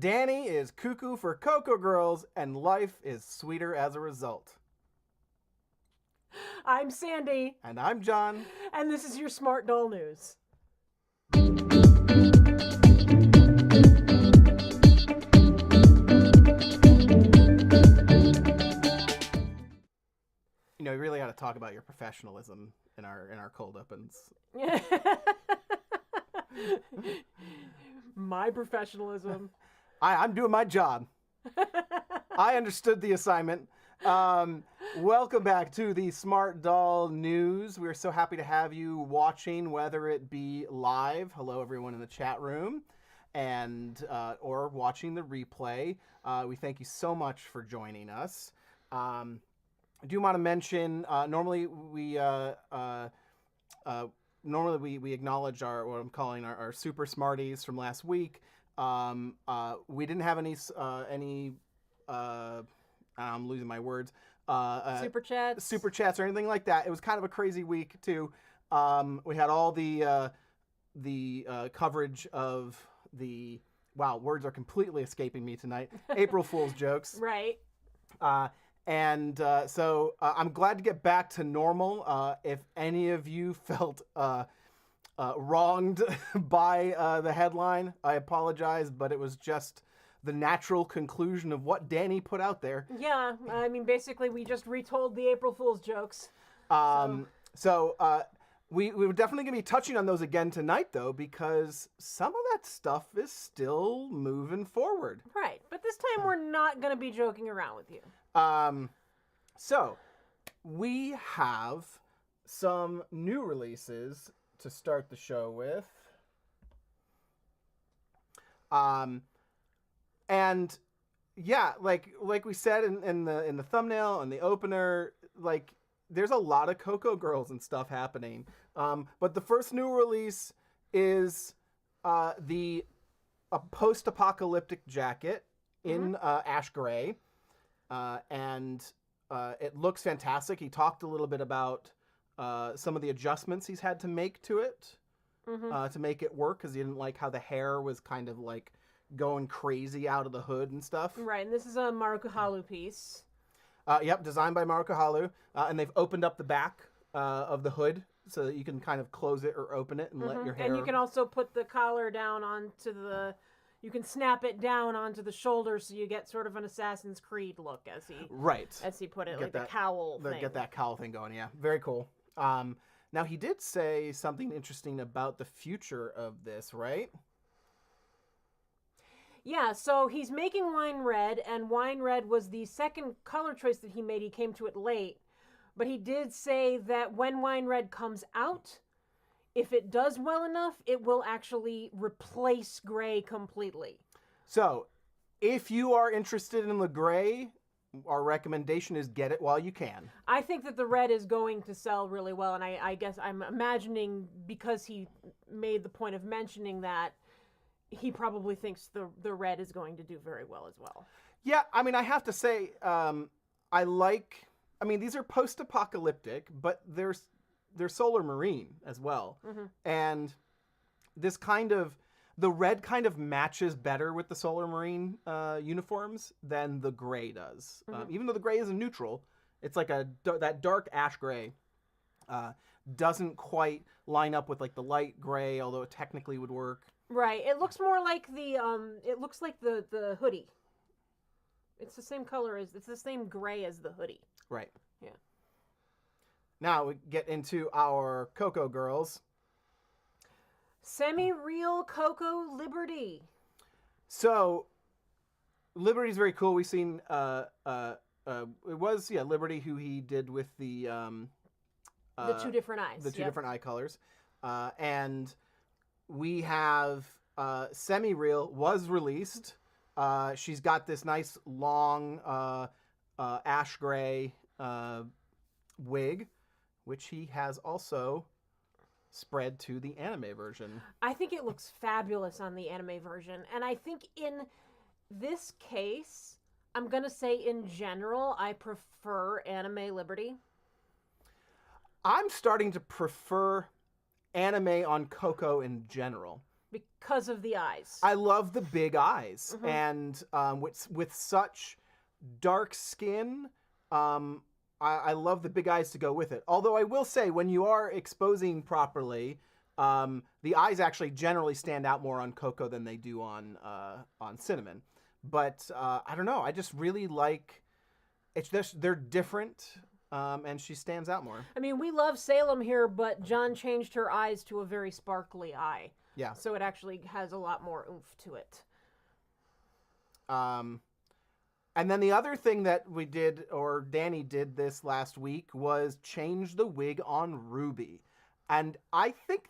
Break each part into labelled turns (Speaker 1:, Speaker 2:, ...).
Speaker 1: Danny is cuckoo for Cocoa Girls, and life is sweeter as a result.
Speaker 2: I'm Sandy.
Speaker 1: And I'm John.
Speaker 2: And this is your Smart Doll News.
Speaker 1: You know, we really got to talk about your professionalism in our cold opens.
Speaker 2: My professionalism.
Speaker 1: I'm doing my job. I understood the assignment. Welcome back to the Smart Doll News. We're so happy to have you watching, whether it be live. Hello, everyone in the chat room, and or watching the replay. We thank you so much for joining us. I do want to mention. Normally we acknowledge what I'm calling our super smarties from last week. We didn't have any. I'm losing my words.
Speaker 2: Super chats
Speaker 1: or anything like that. It was kind of a crazy week too. We had all the coverage of the words are completely escaping me tonight. April Fool's jokes.
Speaker 2: Right.
Speaker 1: So I'm glad to get back to normal. If any of you felt wronged by the headline, I apologize, but it was just the natural conclusion of what Danny put out there.
Speaker 2: Yeah, I mean, basically, we just retold the April Fool's jokes.
Speaker 1: We're definitely going to be touching on those again tonight, though, because some of that stuff is still moving forward.
Speaker 2: Right, but this time we're not going to be joking around with you.
Speaker 1: So we have some new releases to start the show with. And yeah, like we said in the thumbnail and the opener, like there's a lot of Cocoa Girls and stuff happening. But the first new release is a post-apocalyptic jacket in ash gray. And it looks fantastic. He talked a little bit about some of the adjustments he's had to make to it to make it work, because he didn't like how the hair was kind of like going crazy out of the hood and stuff.
Speaker 2: Right, and this is a Maruka Halu piece.
Speaker 1: Yep, designed by Maruka Halu. And they've opened up the back of the hood so that you can kind of close it or open it and let your hair...
Speaker 2: And you can also put the collar down onto the... You can snap it down onto the shoulder so you get sort of an Assassin's Creed look, as he put it, the cowl thing.
Speaker 1: Get that cowl thing going, yeah. Very cool. Now, he did say something interesting about the future of this, right?
Speaker 2: Yeah, so he's making wine red, and wine red was the second color choice that he made. He came to it late. But he did say that when wine red comes out, if it does well enough, it will actually replace gray completely. So,
Speaker 1: if you are interested in the gray, our recommendation is get it while you can.
Speaker 2: I think that the red is going to sell really well, and I guess I'm imagining, because he made the point of mentioning that, he probably thinks the red is going to do very well as well.
Speaker 1: Yeah, I mean, I have to say, these are post-apocalyptic, but they're solar marine as well. And this the red kind of matches better with the solar marine uniforms than the gray does. Even though the gray is a neutral, it's like that dark ash gray doesn't quite line up with like the light gray, although it technically would work.
Speaker 2: Right. It looks more like the hoodie. It's the same color it's the same gray as the hoodie.
Speaker 1: Right.
Speaker 2: Yeah.
Speaker 1: Now we get into our Cocoa Girls.
Speaker 2: Semi-real Coco Liberty.
Speaker 1: So Liberty's very cool. We've seen it was Liberty, who he did with the
Speaker 2: two different eyes.
Speaker 1: The two different eye colors. And we have Semi-Real was released. She's got this nice long ash gray wig, which he has also spread to the anime version.
Speaker 2: I think it looks fabulous on the anime version. And I think in this case, I'm going to say in general, I prefer anime Liberty.
Speaker 1: I'm starting to prefer anime on Coco in general.
Speaker 2: because of the eyes.
Speaker 1: I love the big eyes,
Speaker 2: Mhm.
Speaker 1: and with such dark skin, I love the big eyes to go with it. Although I will say, when you are exposing properly, the eyes actually generally stand out more on Coco than they do on Cinnamon. But I don't know. I just really like it's just they're different, and she stands out more.
Speaker 2: I mean, we love Salem here, but John changed her eyes to a very sparkly eye.
Speaker 1: Yeah.
Speaker 2: So it actually has a lot more oomph to it.
Speaker 1: And then the other thing that we did, or Danny did this last week, was change the wig on Ruby. And I think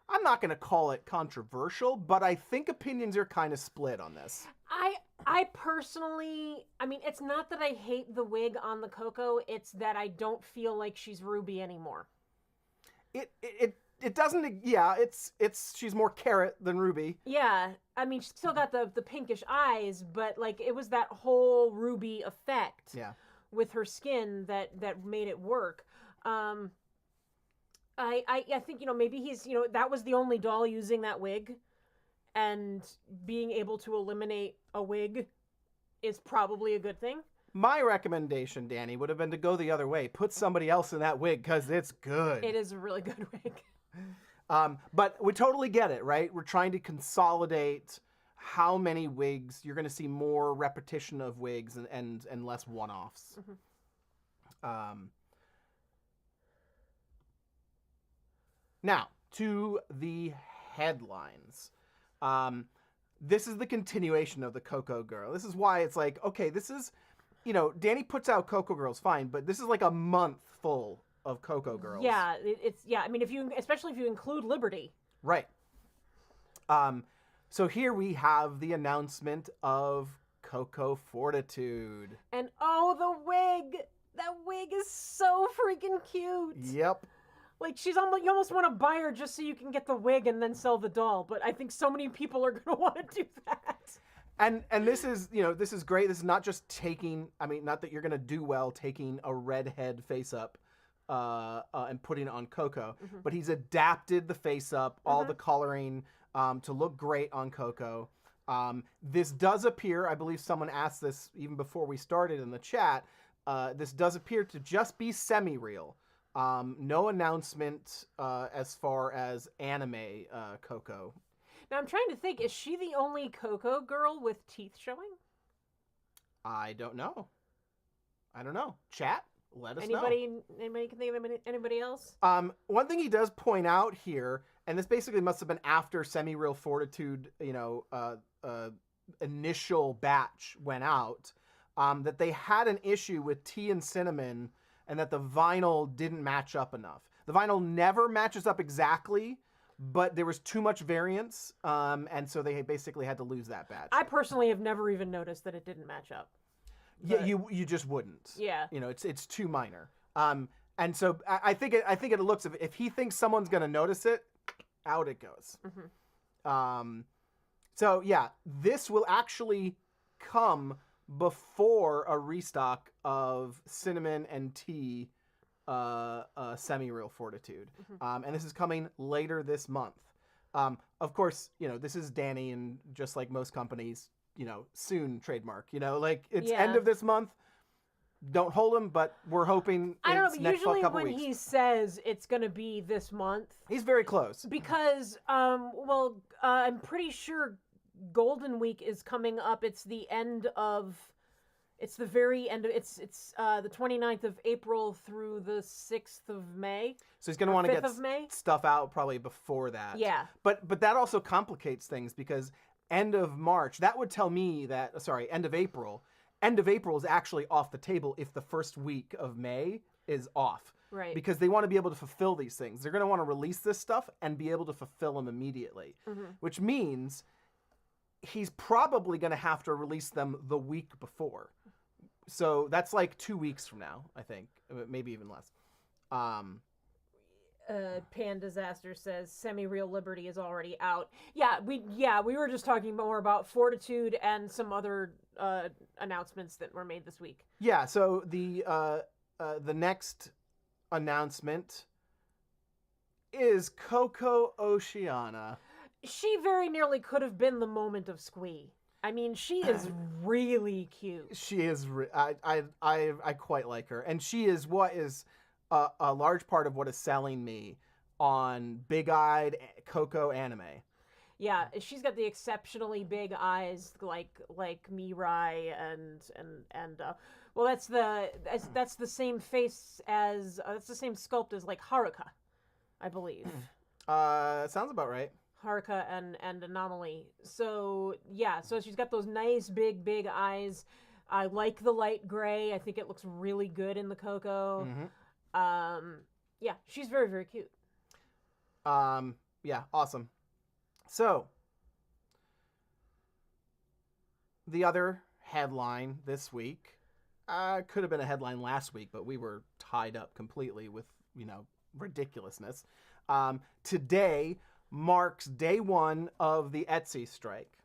Speaker 1: I'm not going to call it controversial, but I think opinions are kind of split on this.
Speaker 2: I personally, I mean, it's not that I hate the wig on the Coco, it's that I don't feel like she's Ruby anymore.
Speaker 1: It doesn't, yeah, she's more carrot than Ruby.
Speaker 2: Yeah, I mean, she's still got the pinkish eyes, but like it was that whole Ruby effect with her skin that made it work. I think, maybe he's, that was the only doll using that wig, and being able to eliminate a wig is probably a good thing.
Speaker 1: My recommendation, Danny, would have been to go the other way. Put somebody else in that wig, because it's good.
Speaker 2: It is a really good wig.
Speaker 1: But we totally get it, right? We're trying to consolidate how many wigs. You're going to see more repetition of wigs and less one-offs. Mm-hmm. Now, to the headlines. This is the continuation of the Coco Girl. This is why it's like, okay, this is, Danny puts out Coco Girls fine, but this is like a month full of Coco Girls.
Speaker 2: Yeah, I mean, especially if you include Liberty.
Speaker 1: Right. So here we have the announcement of Coco Fortitude.
Speaker 2: And oh, the wig! That wig is so freaking cute.
Speaker 1: Yep.
Speaker 2: Like, you almost want to buy her just so you can get the wig and then sell the doll. But I think so many people are going to want to do that.
Speaker 1: And this is, this is great. This is not just not that you're going to do well taking a redhead face up and putting it on Coco, mm-hmm. but he's adapted the face up, all the coloring to look great on Coco. This does appear, I believe someone asked this even before we started in the chat, this does appear to just be semi-real. No announcement as far as anime Coco.
Speaker 2: Now I'm trying to think, is she the only Coco girl with teeth showing?
Speaker 1: I don't know. Chat, let us
Speaker 2: know. Anybody can think of anybody else?
Speaker 1: One thing he does point out here, and this basically must have been after Semi-Real Fortitude, initial batch went out, that they had an issue with Tea and Cinnamon, and that the vinyl didn't match up enough. The vinyl never matches up exactly, but there was too much variance, and so they basically had to lose that batch.
Speaker 2: I personally have never even noticed that it didn't match up.
Speaker 1: But... Yeah, you just wouldn't.
Speaker 2: Yeah.
Speaker 1: It's too minor. And so I think it looks, if he thinks someone's gonna notice it, out it goes. Mm-hmm. So yeah, this will actually come before a restock of Cinnamon and Tea Semi-Real Fortitude. Mm-hmm. And this is coming later this month. Of course, this is Danny, and just like most companies, soon trademark, it's end of this month. Don't hold him, but we're hoping
Speaker 2: I don't know, but
Speaker 1: next
Speaker 2: usually
Speaker 1: couple
Speaker 2: when
Speaker 1: weeks.
Speaker 2: He says it's going to be this month,
Speaker 1: he's very close.
Speaker 2: Because, I'm pretty sure Golden Week is coming up. It's the very end of, it's the 29th of April through the 6th of May.
Speaker 1: So he's going to want to get stuff out probably before that.
Speaker 2: Yeah.
Speaker 1: But that also complicates things, because end of March, that would tell me that, end of April is actually off the table if the first week of May is off.
Speaker 2: Right.
Speaker 1: Because they want to be able to fulfill these things. They're going to want to release this stuff and be able to fulfill them immediately, which means he's probably going to have to release them the week before. So that's like 2 weeks from now, I think, maybe even less.
Speaker 2: Pan Disaster says Semi-Real Liberty is already out. Yeah, we were just talking more about Fortitude and some other announcements that were made this week.
Speaker 1: Yeah, so the next announcement is Coco Oceana.
Speaker 2: she very nearly could have been the moment of Squee. I mean, she is really cute.
Speaker 1: She is. I quite like her, and she is what is a large part of what is selling me on big-eyed Coco anime.
Speaker 2: Yeah, she's got the exceptionally big eyes, like Mirai, well, that's the same face as that's the same sculpt as like Haruka, I believe.
Speaker 1: Sounds about right.
Speaker 2: Haruka and Anomaly. So yeah, so she's got those nice big eyes. I like the light gray. I think it looks really good in the Coco. Yeah, she's very, very cute.
Speaker 1: Yeah, awesome. So, the other headline this week could have been a headline last week, but we were tied up completely with, ridiculousness. Today marks day one of the Etsy strike.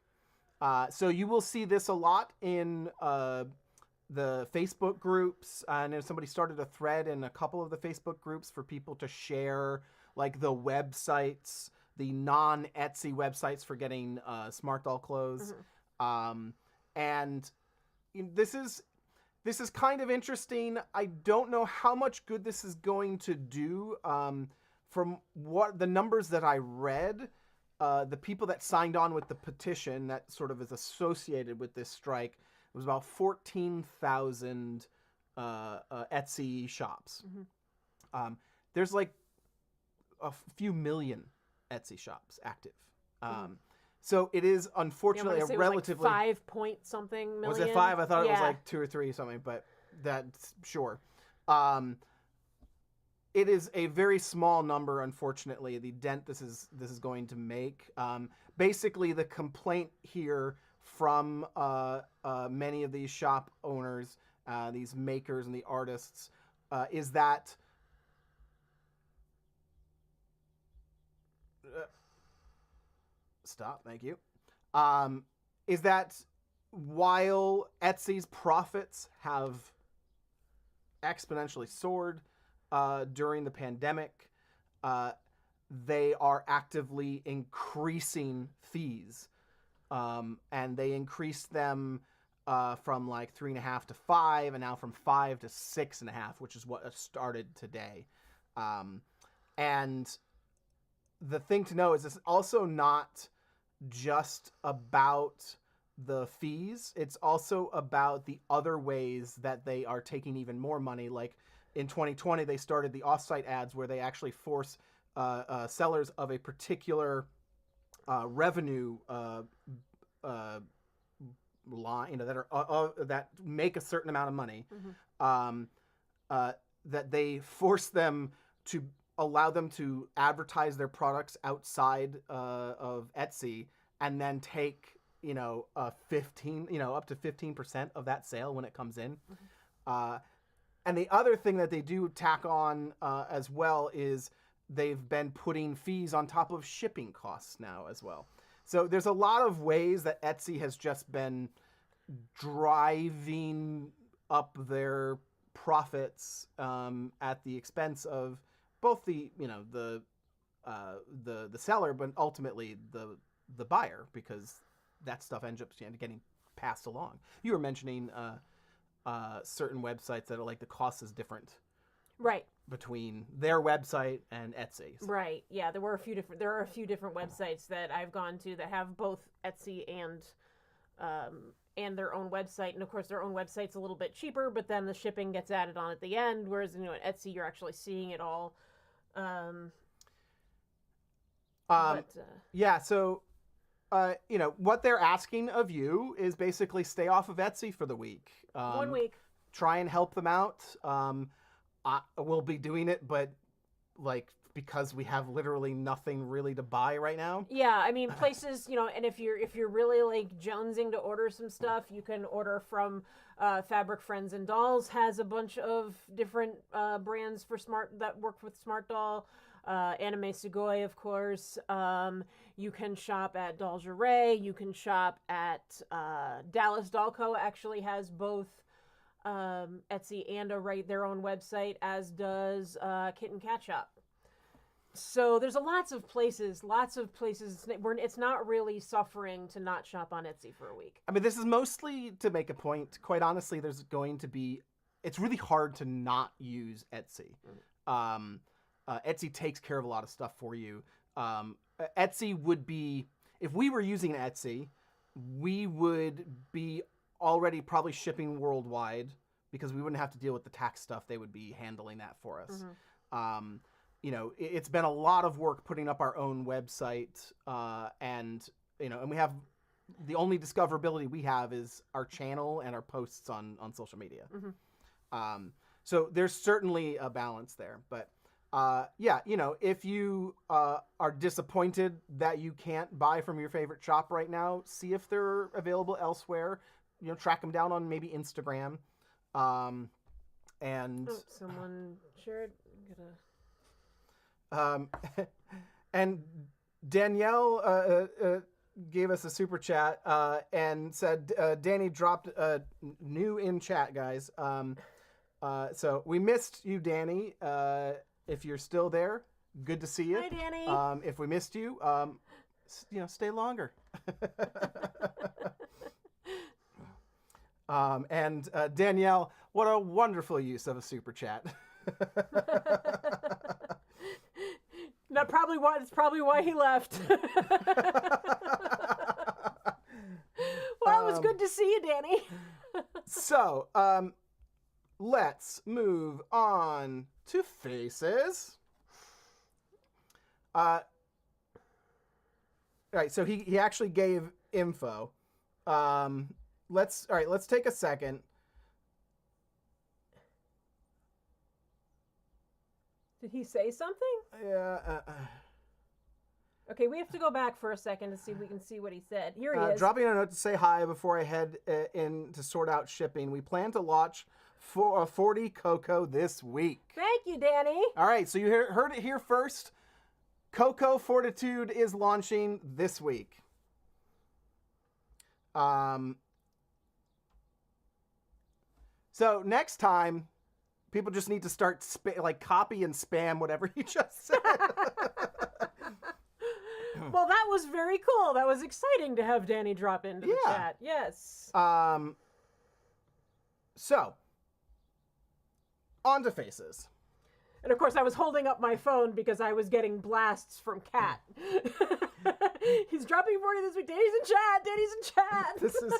Speaker 1: So you will see this a lot in the Facebook groups. And if somebody started a thread in a couple of the Facebook groups for people to share like the websites, the non-Etsy websites for getting Smart Doll clothes. And this is kind of interesting. I don't know how much good this is going to do. From what the numbers that I read, the people that signed on with the petition that sort of is associated with this strike, it was about 14,000 Etsy shops. There's like a few million Etsy shops active. So it is unfortunately a relatively
Speaker 2: like 5 point something million.
Speaker 1: Was it 5? I thought it was like 2 or 3 or something, but that's sure. It is a very small number, unfortunately. The dent this is going to make. Basically, the complaint here from many of these shop owners, these makers and the artists, is that stop. Thank you. Is that while Etsy's profits have exponentially soared during the pandemic, they are actively increasing fees, and they increased them from like 3.5 to 5, and now from 5 to 6.5, which is what started today. And the thing to know is it's also not just about the fees. It's also about the other ways that they are taking even more money. Like in 2020, they started the offsite ads where they actually force sellers of a particular revenue line, that are that make a certain amount of money, that they force them to allow them to advertise their products outside of Etsy, and then take up to 15% of that sale when it comes in. And the other thing that they do tack on as well is they've been putting fees on top of shipping costs now as well. So there's a lot of ways that Etsy has just been driving up their profits at the expense of both the seller, but ultimately the buyer, because that stuff ends up getting passed along. You were mentioning certain websites that are like the cost is different,
Speaker 2: right,
Speaker 1: between their website and Etsy's.
Speaker 2: Right. Yeah, there are a few different websites that I've gone to that have both Etsy and their own website, and of course their own website's a little bit cheaper, but then the shipping gets added on at the end, whereas at Etsy you're actually seeing it all.
Speaker 1: Yeah, so what they're asking of you is basically stay off of Etsy for the week.
Speaker 2: 1 week.
Speaker 1: Try and help them out. I will be doing it, but because we have literally nothing really to buy right now.
Speaker 2: Yeah, I mean places, and if you're really like jonesing to order some stuff, you can order from Fabric Friends and Dolls has a bunch of different brands that work with Smart Doll. Anime Sugoi, of course. You can shop at Dolgeray. You can shop at Dallas Doll Co. actually has both Etsy and their own website, as does Kit and Cat Shop. So there's lots of places. It's not really suffering to not shop on Etsy for a week.
Speaker 1: I mean, this is mostly to make a point. Quite honestly, it's really hard to not use Etsy. Etsy takes care of a lot of stuff for you. Etsy would be, if we were using Etsy, we would be already probably shipping worldwide because we wouldn't have to deal with the tax stuff. They would be handling that for us. It's been a lot of work putting up our own website, and we have the only discoverability we have is our channel and our posts on social media. So there's certainly a balance there, but if you are disappointed that you can't buy from your favorite shop right now, see if they're available elsewhere. Track them down on maybe Instagram.
Speaker 2: Someone shared.
Speaker 1: And Danielle gave us a super chat and said Danny dropped new in chat, guys. So we missed you, Danny. If you're still there, good to see you.
Speaker 2: Hi, Danny.
Speaker 1: If we missed you, stay longer. And Danielle, what a wonderful use of a super chat.
Speaker 2: That's probably why he left. Well, it was good to see you, Danny.
Speaker 1: So, let's move on to faces. All right, so he actually gave info. Let's take a second.
Speaker 2: Did he say something?
Speaker 1: Yeah.
Speaker 2: Okay, we have to go back for a second to see if we can see what he said. Here he is.
Speaker 1: Dropping a note to say hi before I head in to sort out shipping. We plan to launch for 40 Cocoa this week.
Speaker 2: Thank you, Danny.
Speaker 1: All right, so you heard it here first. Cocoa Fortitude is launching this week. So next time, people just need to start copy and spam whatever you just said.
Speaker 2: Well, that was very cool. That was exciting to have Danny drop into the chat. Yes.
Speaker 1: So, on to faces.
Speaker 2: And of course, I was holding up my phone because I was getting blasts from Kat. He's dropping 40 this week. Danny's in chat. Danny's in chat.
Speaker 1: This is,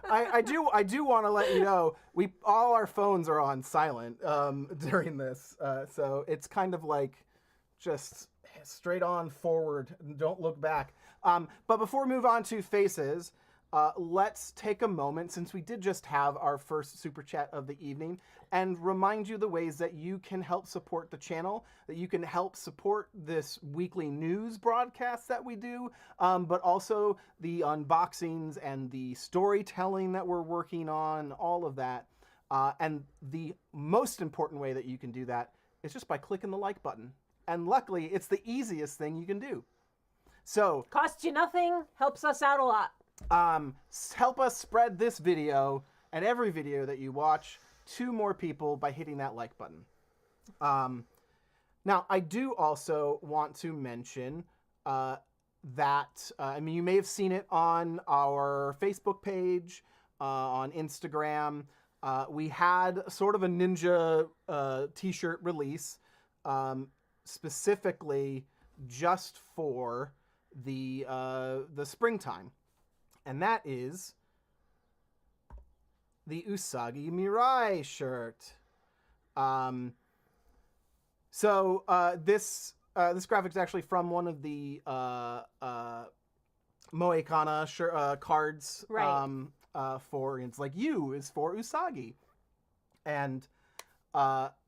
Speaker 1: I do want to let you know, all our phones are on silent during this, so it's kind of like just straight on forward. Don't look back. But before we move on to faces, let's take a moment, since we did just have our first super chat of the evening, and remind you the ways that you can help support the channel, that you can help support this weekly news broadcast that we do, but also the unboxings and the storytelling that we're working on, all of that. And the most important way that you can do that is just by clicking the like button. And luckily, it's the easiest thing you can do. So,
Speaker 2: costs you nothing, helps us out a lot.
Speaker 1: Help us spread this video and every video that you watch to more people by hitting that like button. Now, I do also want to mention that, you may have seen it on our Facebook page, on Instagram. We had sort of a ninja t-shirt release, specifically just for the springtime. And that is the Usagi Mirai shirt. This graphic is actually from one of the Moekana cards.
Speaker 2: Right.
Speaker 1: It's like U is for Usagi. And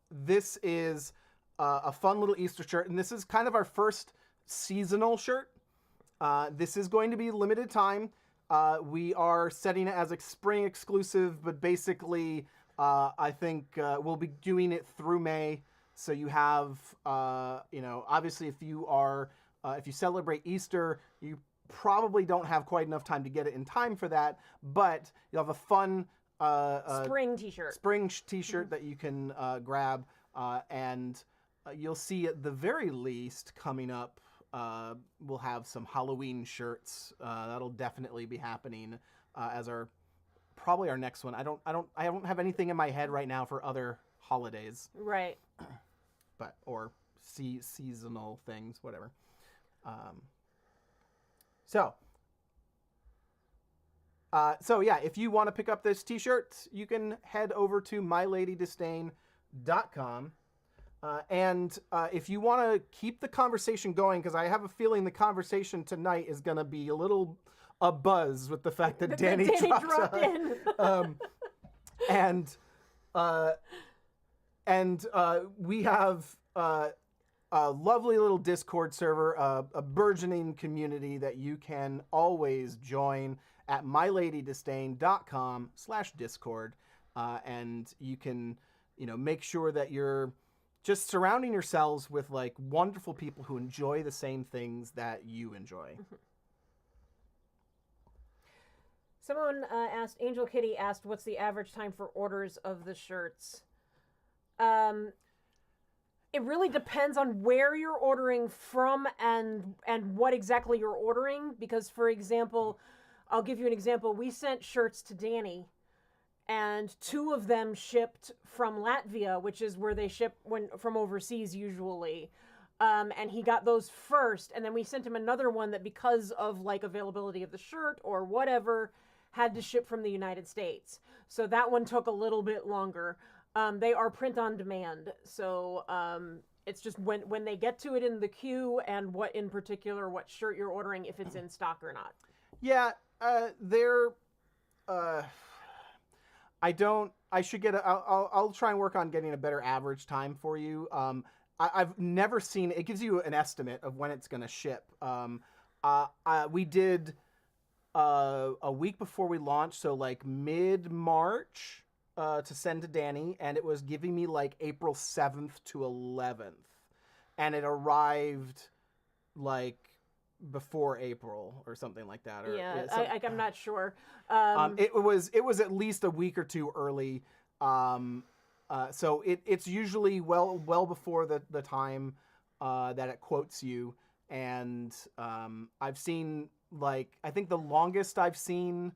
Speaker 1: this is a fun little Easter shirt. And this is kind of our first seasonal shirt. This is going to be limited time. We are setting it as a spring exclusive, but basically, I think we'll be doing it through May. So you have, obviously if you celebrate Easter, you probably don't have quite enough time to get it in time for that, but you'll have a fun
Speaker 2: spring t-shirt.
Speaker 1: That you can grab. And you'll see at the very least coming up, we'll have some Halloween shirts. That'll definitely be happening as probably our next one. I don't have anything in my head right now for other holidays.
Speaker 2: Right.
Speaker 1: But or seasonal things, whatever. So yeah, if you want to pick up this t-shirt, you can head over to myladydisdain.com. And if you want to keep the conversation going, because I have a feeling the conversation tonight is going to be a little abuzz with the fact that Danny dropped
Speaker 2: in.
Speaker 1: And we have a lovely little Discord server, a burgeoning community that you can always join at myladydisdain.com/Discord. And you can, make sure that you're just surrounding yourselves with like wonderful people who enjoy the same things that you enjoy.
Speaker 2: Someone Angel Kitty asked, what's the average time for orders of the shirts? It really depends on where you're ordering from and what exactly you're ordering. Because, for example, I'll give you an example. We sent shirts to Danny, and 2 of them shipped from Latvia, which is where they ship from overseas usually. And he got those first, and then we sent him another one that, because of like availability of the shirt or whatever, had to ship from the United States. So that one took a little bit longer. They are print on demand, so it's just when they get to it in the queue and what shirt you're ordering, if it's in stock or not.
Speaker 1: Yeah, I'll try and work on getting a better average time for you. I've never seen, it gives you an estimate of when it's going to ship. We did a week before we launched, so like mid-March, to send to Danny, and it was giving me like April 7th to 11th. And it arrived like before April or something like that. Or,
Speaker 2: yeah, I'm not sure.
Speaker 1: It was at least a week or 2 early. So it's usually well before the time that it quotes you. And I've seen, like, I think the longest I've seen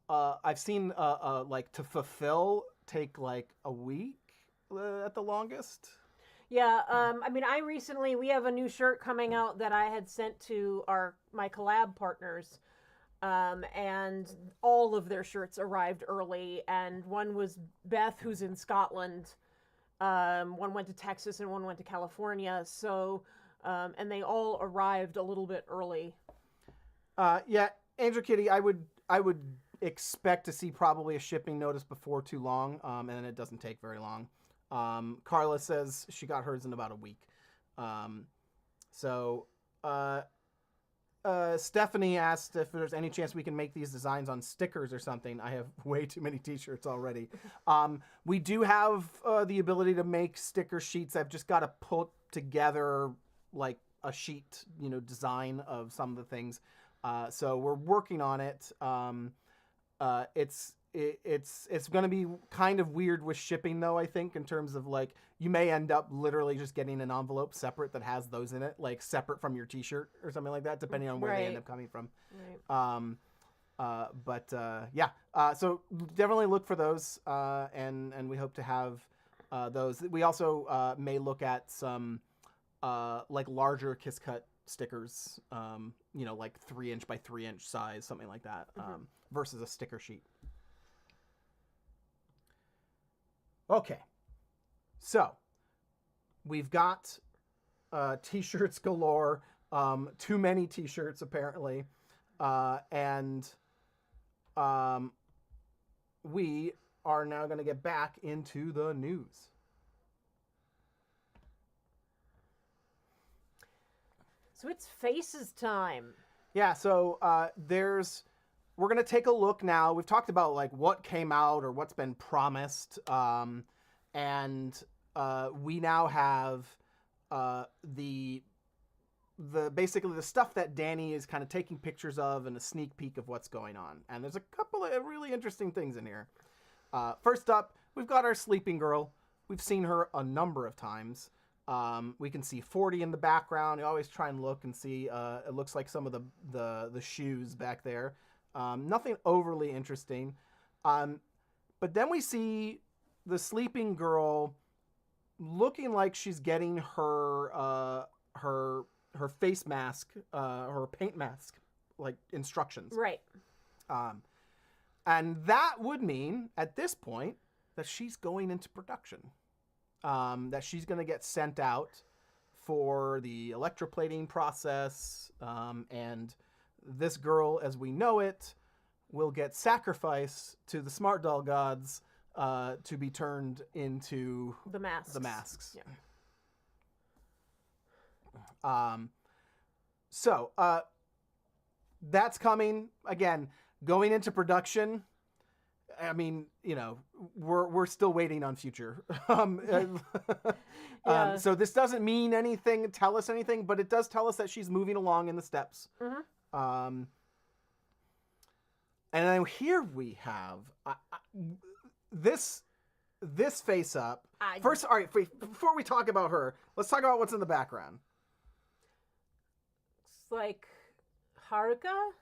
Speaker 1: like to fulfill take like a week at the longest.
Speaker 2: Yeah, we have a new shirt coming out that I had sent to my collab partners, and all of their shirts arrived early, and one was Beth, who's in Scotland, one went to Texas, and one went to California, so, and they all arrived a little bit early.
Speaker 1: Yeah, Angel Kitty, I would expect to see probably a shipping notice before too long, and it doesn't take very long. Carla says she got hers in about a week. Stephanie asked if there's any chance we can make these designs on stickers or something. I have way too many t-shirts already. We do have the ability to make sticker sheets. I've just got to put together like a sheet, design of some of the things. So we're working on it. It's going to be kind of weird with shipping, though, I think, in terms of, like, you may end up literally just getting an envelope separate that has those in it, like, separate from your t-shirt or something like that, depending on where they end up coming from. Right. Yeah. So definitely look for those, and we hope to have those. We also may look at some, like, larger Kiss Cut stickers, like 3-inch by 3-inch size, something like that, versus a sticker sheet. Okay, so we've got t-shirts galore, too many t-shirts apparently, and we are now going to get back into the news.
Speaker 2: So it's Faces time.
Speaker 1: Yeah, so we're going to take a look now. We've talked about like what came out or what's been promised. And we now have basically the stuff that Danny is kind of taking pictures of and a sneak peek of what's going on. And there's a couple of really interesting things in here. First up, we've got our sleeping girl. We've seen her a number of times. We can see 40 in the background. You always try and look and see. It looks like some of the shoes back there. Nothing overly interesting. But then we see the sleeping girl looking like she's getting her face mask, her paint mask, like instructions.
Speaker 2: Right.
Speaker 1: And that would mean at this point that she's going into production. That she's going to get sent out for the electroplating process. And this girl, as we know it, will get sacrificed to the smart doll gods to be turned into
Speaker 2: The masks.
Speaker 1: Yeah. So that's coming again, going into production. I mean, you know, we're still waiting on future.
Speaker 2: Yeah.
Speaker 1: So this doesn't mean anything, tell us anything, but it does tell us that she's moving along in the steps.
Speaker 2: Mm-hmm.
Speaker 1: And then here we have this face up. First, all right, before we talk about her, let's talk about what's in the background.
Speaker 2: It's like Haruka?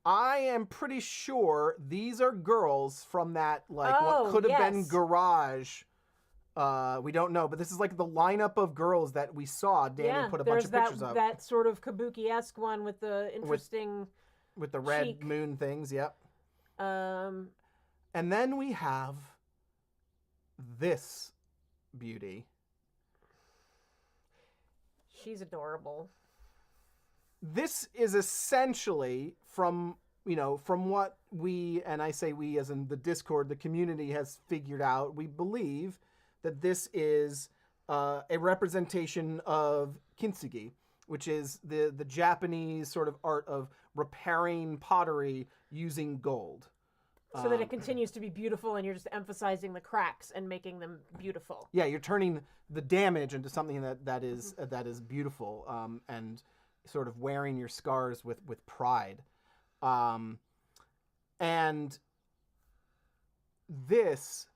Speaker 1: I am pretty sure these are girls from that, like, what could have been
Speaker 2: yes.
Speaker 1: Garage. We don't know, but this is like the lineup of girls that we saw. Danny put a bunch of pictures up.
Speaker 2: That sort of kabuki-esque one with the interesting...
Speaker 1: With the red
Speaker 2: cheek.
Speaker 1: moon things, yep.
Speaker 2: Um,
Speaker 1: And then we have this beauty.
Speaker 2: she's adorable.
Speaker 1: This is essentially from what we, and I say we as in the Discord, the community has figured out, we believe that this is a representation of kintsugi, which is the Japanese sort of art of repairing pottery using gold.
Speaker 2: So that it continues to be beautiful and you're just emphasizing the cracks and making them beautiful.
Speaker 1: Yeah, you're turning the damage into something that is beautiful, and sort of wearing your scars with pride. And this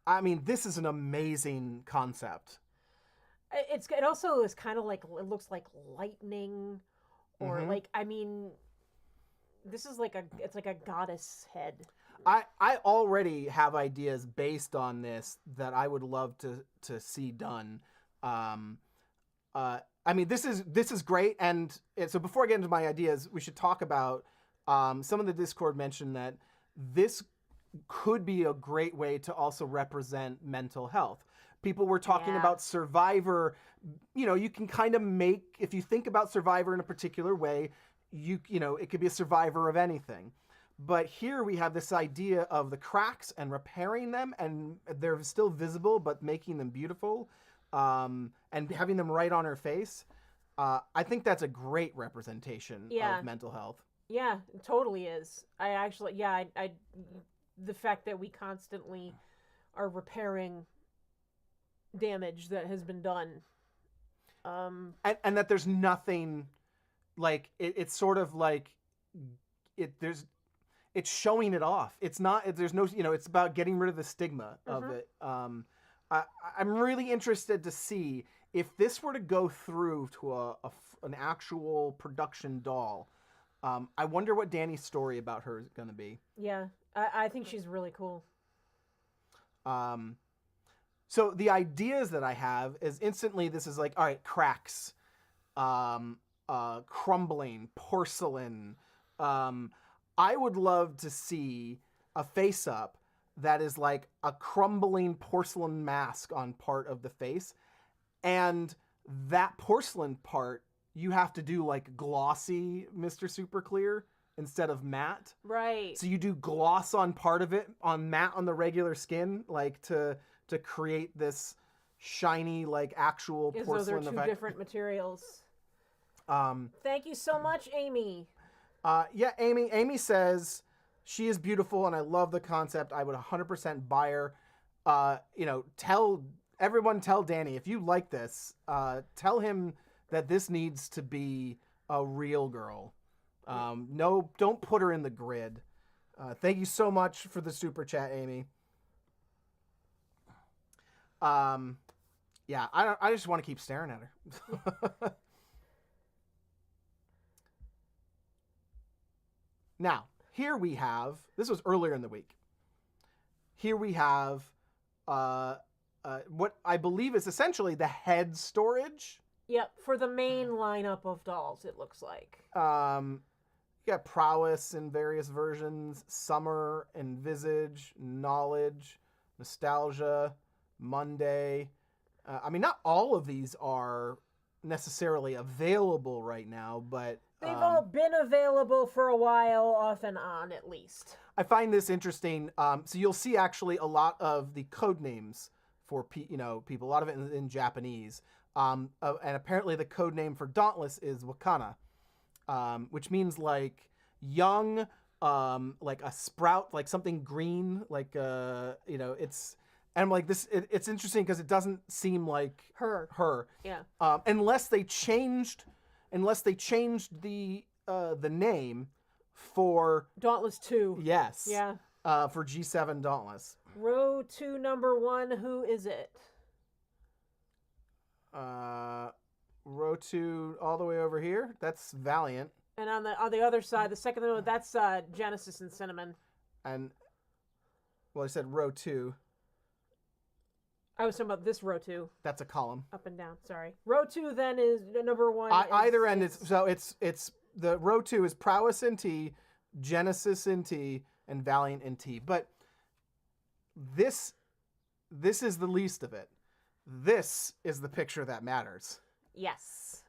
Speaker 1: is an amazing concept.
Speaker 2: It also is kind of like, it looks like lightning, or like, I mean, this is like it's like a goddess head.
Speaker 1: I already have ideas based on this that I would love to see done. I mean, this is great, and so before I get into my ideas, we should talk about some of the Discord mentioned that this could be a great way to also represent mental health. People were talking about Survivor. You know, you can kind of make, if you think about Survivor in a particular way, you know, it could be a Survivor of anything. But here we have this idea of the cracks and repairing them, and they're still visible, but making them beautiful, and having them right on her face. I think that's a great representation of mental health.
Speaker 2: Yeah, it totally is. I actually, the fact that we constantly are repairing damage that has been done.
Speaker 1: And that there's nothing, like, it's sort of like, it's showing it off. It's not, there's no, you know, it's about getting rid of the stigma of it. I'm really interested to see if this were to go through to an actual production doll. I wonder what Danny's story about her is going to be.
Speaker 2: Yeah, I think she's really cool.
Speaker 1: So the ideas that I have is instantly, this is like, all right, cracks, crumbling, porcelain. I would love to see a face-up that is like a crumbling porcelain mask on part of the face. And that porcelain part, you have to do like glossy Mr. Super Clear instead of matte.
Speaker 2: Right.
Speaker 1: So you do gloss on part of it, on matte on the regular skin, like to create this shiny, like actual porcelain
Speaker 2: those are two
Speaker 1: effect.
Speaker 2: different materials. Thank you so much, Amy.
Speaker 1: Yeah, Amy says she is beautiful and I love the concept. I would 100% buy her. You know, tell Danny, if you like this, tell him that this needs to be a real girl. No, don't put her in the grid. Thank you so much for the super chat, Amy. Yeah, I just want to keep staring at her. Now, here we have, this was earlier in the week. Here we have what I believe is essentially the head storage.
Speaker 2: Yep, for the main lineup of dolls, it looks like.
Speaker 1: You got prowess in various versions, summer, envisage, knowledge, nostalgia, Monday. I mean, not all of these are necessarily available right now, but
Speaker 2: they've all been available for a while, off and on at least.
Speaker 1: I find this interesting. So you'll see actually a lot of the code names for people, a lot of it in Japanese. And apparently the code name for Dauntless is Wakana, which means like young, like a sprout, like something green, like it's. And I'm like this. It's interesting because it doesn't seem like her.
Speaker 2: Yeah.
Speaker 1: Unless they changed the name for
Speaker 2: Dauntless 2.
Speaker 1: Yes.
Speaker 2: Yeah.
Speaker 1: For G7 Dauntless.
Speaker 2: Row 2, number 1. Who is it?
Speaker 1: Row 2 all the way over here. That's Valiant.
Speaker 2: And on the other side, the second row, that's Genesis and Cinnamon.
Speaker 1: And well, I said row 2.
Speaker 2: I was talking about this row 2.
Speaker 1: That's a column.
Speaker 2: Up and down. Sorry. Row 2 then is number 1.
Speaker 1: Either end is so it's the row 2 is Prowess in T, Genesis in T, and Valiant in T. But this is the least of it. This is the picture that matters.
Speaker 2: Yes.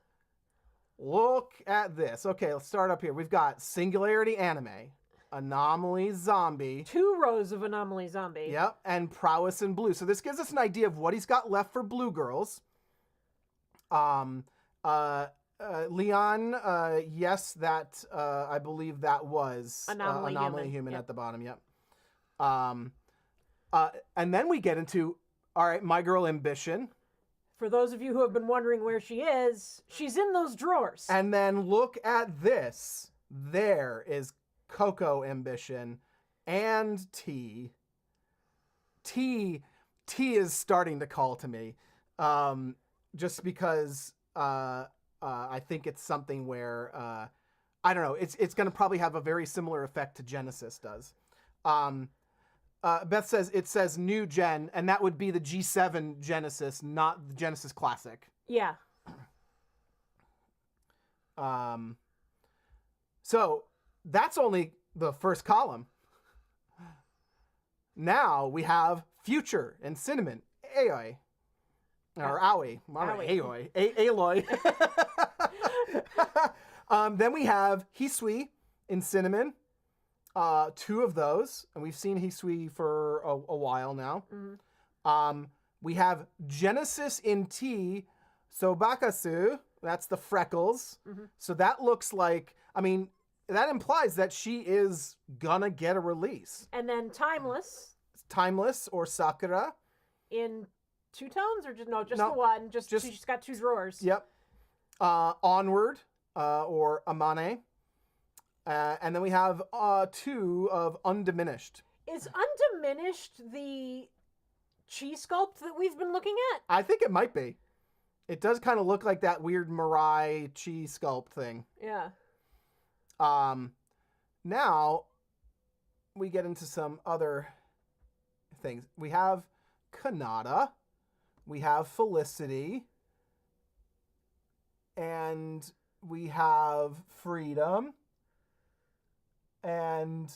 Speaker 1: Look at this. Okay, let's start up here. We've got Singularity Anime, Anomaly Zombie.
Speaker 2: 2 rows of Anomaly Zombie.
Speaker 1: Yep, and Prowess in Blue. So this gives us an idea of what he's got left for Blue Girls. Leon, yes, that I believe that was Anomaly Human
Speaker 2: yep.
Speaker 1: at the bottom. Yep. And then we get into, all right, My Girl Ambition.
Speaker 2: For those of you who have been wondering where she is, she's in those drawers.
Speaker 1: And then look at this. There is Coco Ambition and T. T is starting to call to me, just because I think it's something where I don't know. It's going to probably have a very similar effect to Genesis does. Beth says it says new gen, and that would be the G7 Genesis, not the Genesis Classic.
Speaker 2: Yeah.
Speaker 1: So that's only the first column. Now we have Future and Cinnamon, Aoi. Or Aoi. Aoi. Aloy. Then we have Hisui in Cinnamon. 2 of those. And we've seen Hisui for a while now. Mm-hmm. We have Genesis in T. Sobakasu. That's the freckles. Mm-hmm. So that looks like, I mean, that implies that she is gonna get a release.
Speaker 2: And then
Speaker 1: Timeless or Sakura.
Speaker 2: In 2 tones or just the one? Just she's got 2 drawers.
Speaker 1: Yep. Onward or Amane. And then we have 2 of Undiminished.
Speaker 2: Is Undiminished the chi sculpt that we've been looking at?
Speaker 1: I think it might be. It does kind of look like that weird Mirai chi sculpt thing.
Speaker 2: Yeah.
Speaker 1: Now we get into some other things. We have Kanata. We have Felicity. And we have Freedom. And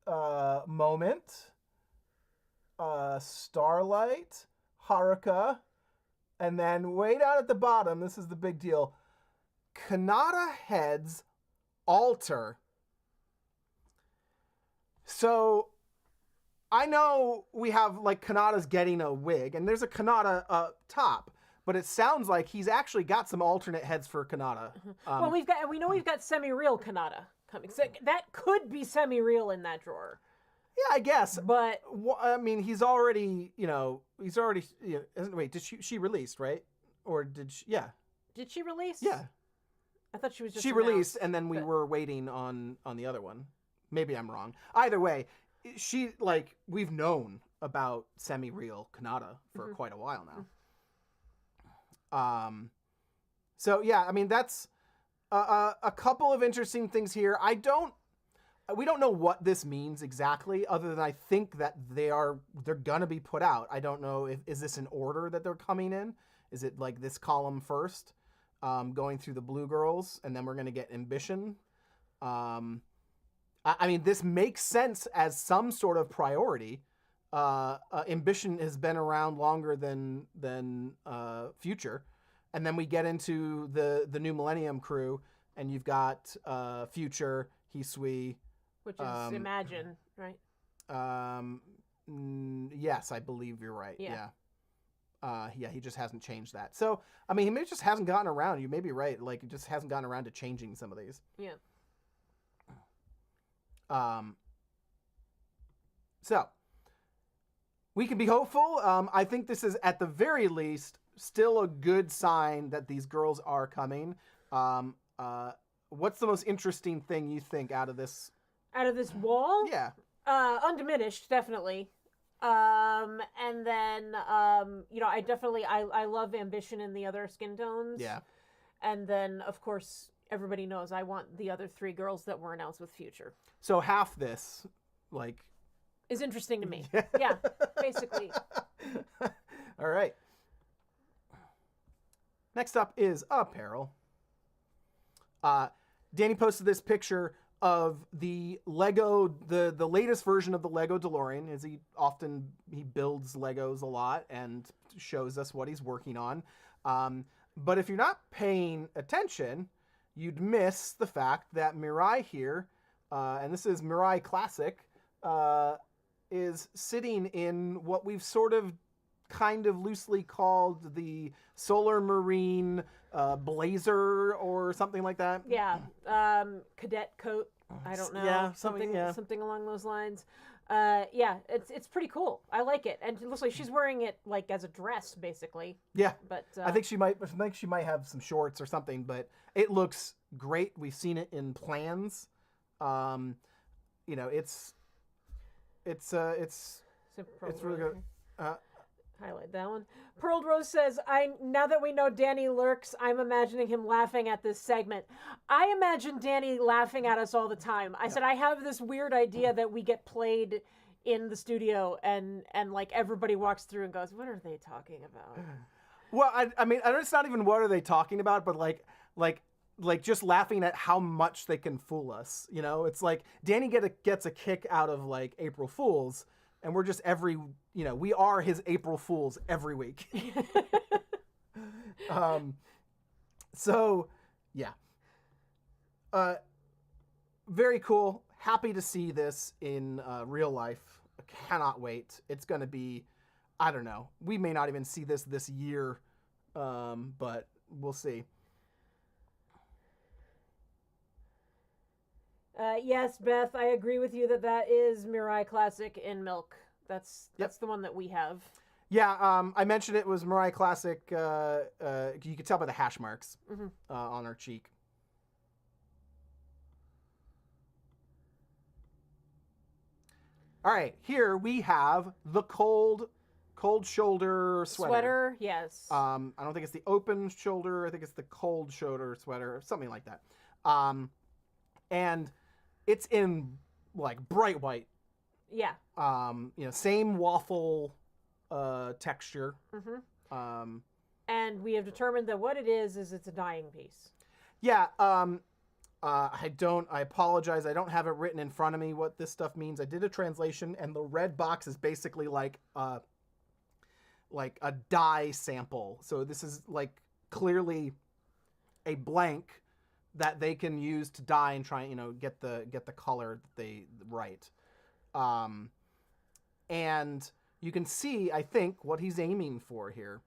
Speaker 1: Moment. Starlight. Haruka. And then way down at the bottom, this is the big deal. Kanata heads alter. So I know we have like Kanata's getting a wig, and there's a Kanata top, but it sounds like he's actually got some alternate heads for Kanata.
Speaker 2: Well, we know we've got semi-real Kanata coming. So that could be semi-real in that drawer.
Speaker 1: Yeah, I guess.
Speaker 2: But
Speaker 1: I mean, he's already. Wait, did she released, right? Or did she? Yeah.
Speaker 2: Did she release?
Speaker 1: Yeah.
Speaker 2: I thought she was just.
Speaker 1: She released, and then we were waiting on the other one. Maybe I'm wrong. Either way, we've known about semi-real Kanata for quite a while now. So yeah, I mean that's a couple of interesting things here. We don't know what this means exactly, other than I think that they're gonna be put out. I don't know if is this an order that they're coming in. Is it like this column first, going through the Blue Girls, and then we're gonna get Ambition. I mean, this makes sense as some sort of priority. Ambition has been around longer than Future, and then we get into the New Millennium crew, and you've got Future, Hisui,
Speaker 2: which is Imagine, right?
Speaker 1: Yes, I believe you're right.
Speaker 2: Yeah.
Speaker 1: Yeah, he just hasn't changed that. So, I mean, he maybe just hasn't gotten around. You may be right. Like, he just hasn't gotten around to changing some of these.
Speaker 2: Yeah.
Speaker 1: So we can be hopeful. I think this is at the very least still a good sign that these girls are coming. What's the most interesting thing you think out of this?
Speaker 2: Out of this wall?
Speaker 1: Yeah.
Speaker 2: Undiminished, definitely. And then, I love Ambition and the other skin tones.
Speaker 1: Yeah.
Speaker 2: And then, of course, everybody knows I want the other 3 girls that were announced with Future.
Speaker 1: So half this, like,
Speaker 2: is interesting to me. Yeah, basically.
Speaker 1: All right. Next up is apparel. Danny posted this picture of the Lego, the latest version of the Lego DeLorean, as he builds Legos a lot and shows us what he's working on. But if you're not paying attention, you'd miss the fact that Mirai here, and this is Mirai Classic, is sitting in what we've sort of kind of loosely called the Solar Marine blazer or something like that.
Speaker 2: Yeah, cadet coat. I don't know.
Speaker 1: Yeah,
Speaker 2: something along those lines. Yeah, it's pretty cool. I like it, and it looks like she's wearing it like as a dress, basically.
Speaker 1: Yeah,
Speaker 2: but
Speaker 1: I think she might have some shorts or something, but it looks great. We've seen it in plans. It's really good.
Speaker 2: Highlight that one. Pearl Rose says, now that we know Danny lurks, I'm imagining him laughing at this segment. I imagine Danny laughing at us all the time. I said, I have this weird idea that we get played in the studio and like everybody walks through and goes, what are they talking about?
Speaker 1: Well, I mean, it's not even what are they talking about, but like just laughing at how much they can fool us. You know, it's like Danny gets a kick out of like April Fools, and we're just we are his April Fools every week. So yeah. Very cool. Happy to see this in real life. I cannot wait. It's going to be, I don't know. We may not even see this year, but we'll see.
Speaker 2: Yes, Beth, I agree with you that is Mirai Classic in milk. That's the one that we have.
Speaker 1: Yeah, I mentioned it was Mirai Classic. You could tell by the hash marks on her cheek. All right, here we have the cold shoulder sweater.
Speaker 2: Yes.
Speaker 1: I don't think it's the open shoulder. I think it's the cold shoulder sweater, something like that. And it's in like bright white.
Speaker 2: Yeah.
Speaker 1: Same waffle texture.
Speaker 2: And we have determined that what it is it's a dyeing piece.
Speaker 1: Yeah. I apologize. I don't have it written in front of me what this stuff means. I did a translation, and the red box is basically like a dye sample. So this is like clearly a blank that they can use to dye and try, get the color that they write. And you can see, I think, what he's aiming for here.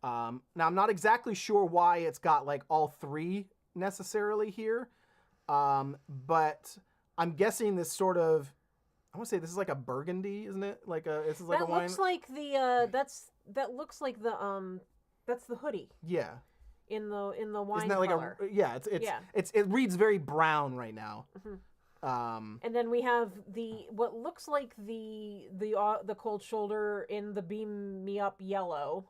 Speaker 1: Now, I'm not exactly sure why it's got like all 3 necessarily here. But I'm guessing this sort of, I want to say this is like a burgundy, isn't it? This is like a wine.
Speaker 2: Looks like that looks like that's the hoodie.
Speaker 1: Yeah.
Speaker 2: In the wine
Speaker 1: Isn't that like
Speaker 2: color.
Speaker 1: It reads very brown right now.
Speaker 2: And then we have what looks like the cold shoulder in the beam me up yellow,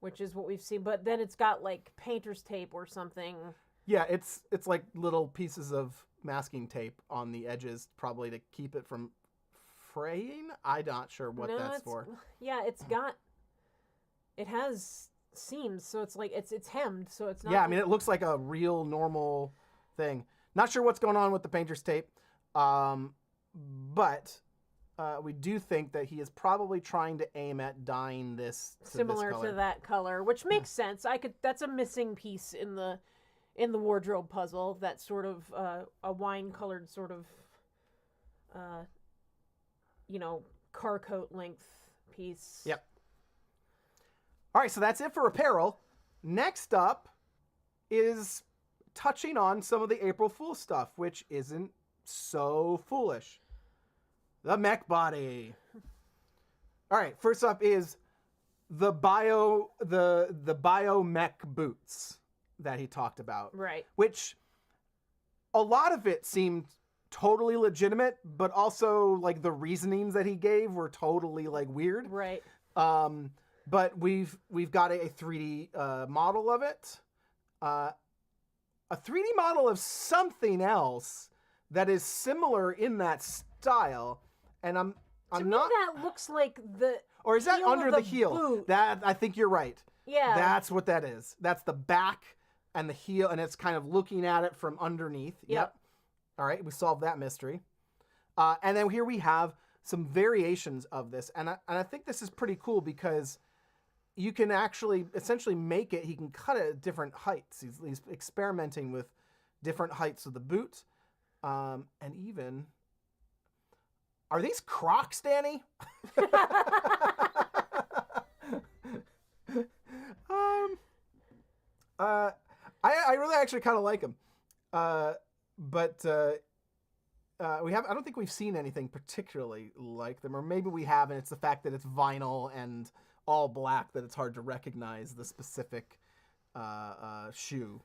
Speaker 2: which is what we've seen. But then it's got like painter's tape or something.
Speaker 1: Yeah, it's like little pieces of masking tape on the edges, probably to keep it from fraying. I'm not sure what that's for.
Speaker 2: Yeah, it has seams, so it's like it's hemmed, so it's not.
Speaker 1: Yeah, I mean, it looks like a real normal thing. Not sure what's going on with the painter's tape, but we do think that he is probably trying to aim at dyeing this
Speaker 2: similar
Speaker 1: to
Speaker 2: that color, which makes sense. That's a missing piece in the wardrobe puzzle. That sort of a wine colored sort of car coat length piece.
Speaker 1: Yep. All right, so that's it for apparel. Next up is touching on some of the April Fool stuff, which isn't so foolish. The mech body. All right, first up is the bio mech boots that he talked about.
Speaker 2: Right.
Speaker 1: Which a lot of it seemed totally legitimate, but also like the reasonings that he gave were totally like weird.
Speaker 2: Right.
Speaker 1: But we've got a 3D model of it. A 3D model of something else that is similar in that style. And I'm
Speaker 2: to
Speaker 1: not.
Speaker 2: Me, that looks like the.
Speaker 1: Or is that under the heel?
Speaker 2: Boot.
Speaker 1: That I think you're right.
Speaker 2: Yeah.
Speaker 1: That's what that is. That's the back and the heel, and it's kind of looking at it from underneath. Yep. All right, we solved that mystery. And then here we have some variations of this, and I think this is pretty cool because you can actually essentially make it. He can cut it at different heights. He's experimenting with different heights of the boot, and even. Are these Crocs, Danny? I really actually kind of like them, but I don't think we've seen anything particularly like them, or maybe we have, and it's the fact that it's vinyl and all black that it's hard to recognize the specific shoe.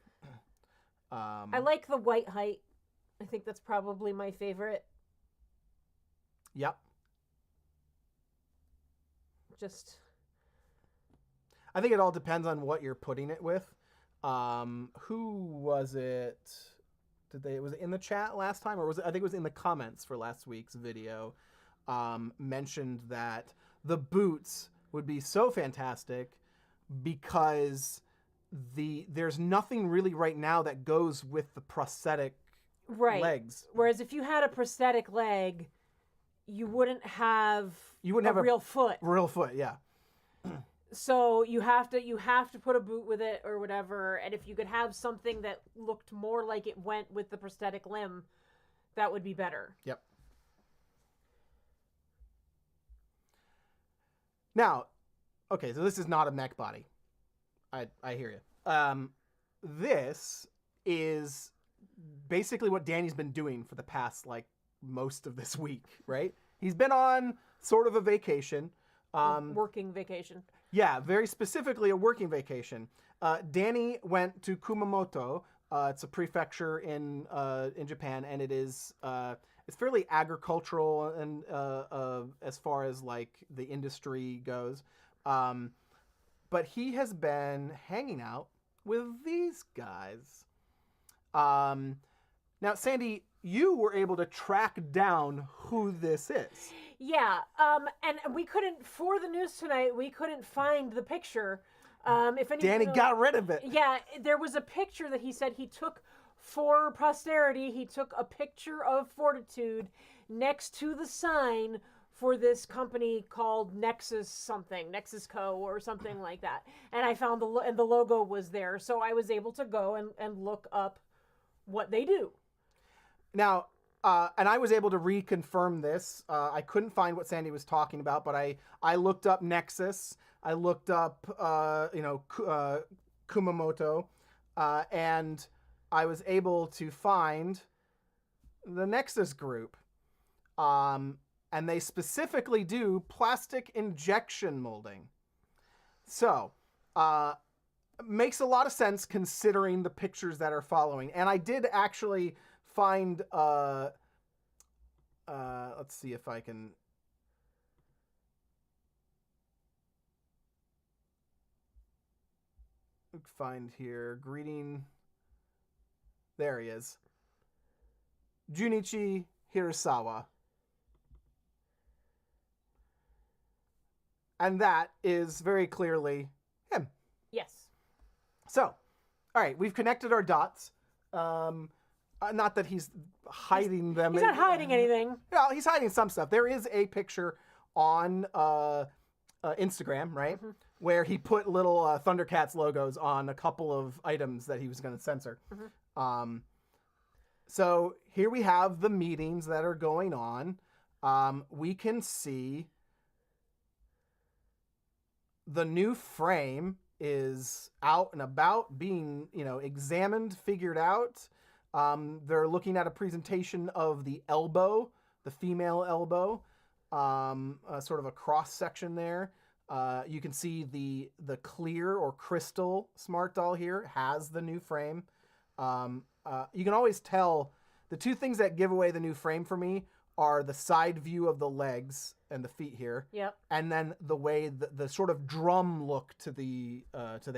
Speaker 2: I like the white height. I think that's probably my favorite.
Speaker 1: Yep. I think it all depends on what you're putting it with. Who was it? Was it in the chat last time, or was it? I think it was in the comments for last week's video. Mentioned that the boots would be so fantastic because there's nothing really right now that goes with the prosthetic legs.
Speaker 2: Whereas if you had a prosthetic leg, you wouldn't have a real foot.
Speaker 1: Real foot, yeah.
Speaker 2: So you have to put a boot with it or whatever, and if you could have something that looked more like it went with the prosthetic limb, that would be better.
Speaker 1: Yep. Now, okay, so this is not a mech body. I hear you. This is basically what Danny's been doing for the past, like, most of this week, right? He's been on sort of a vacation.
Speaker 2: Working vacation.
Speaker 1: Yeah, very specifically a working vacation. Danny went to Kumamoto. It's a prefecture in Japan, and it's fairly agricultural and as far as like the industry goes. But he has been hanging out with these guys. Now, Sandy, you were able to track down who this is.
Speaker 2: Yeah, and we couldn't, for the news tonight, we couldn't find the picture. If
Speaker 1: Danny got rid of it.
Speaker 2: Yeah, there was a picture that he said he took for posterity. He took a picture of Fortitude next to the sign for this company called Nexus Co. or something like that. And I found and the logo was there, so I was able to go and look up what they do.
Speaker 1: Now, and I was able to reconfirm this. I couldn't find what Sandy was talking about, but I looked up Nexus. I looked up, Kumamoto, and I was able to find the Nexus group. And they specifically do plastic injection molding. So, makes a lot of sense considering the pictures that are following. And I did actually find, let's see if I can... find here. Greeting. There he is. Junichi Hirasawa. And that is very clearly him.
Speaker 2: Yes.
Speaker 1: So, all right, we've connected our dots. Not that he's hiding them.
Speaker 2: He's not hiding anything.
Speaker 1: Yeah, he's hiding some stuff. There is a picture on Instagram, right,
Speaker 2: Mm-hmm.
Speaker 1: where he put little Thundercats logos on a couple of items that he was going to censor.
Speaker 2: Mm-hmm.
Speaker 1: So here we have the meetings that are going on. We can see the new frame is out and about, being, examined, figured out. They're looking at a presentation of the elbow, the female elbow, sort of a cross section there. You can see the clear or crystal smart doll here has the new frame. You can always tell the two things that give away the new frame for me are the side view of the legs and the feet here.
Speaker 2: Yep.
Speaker 1: And then the way the sort of drum look to the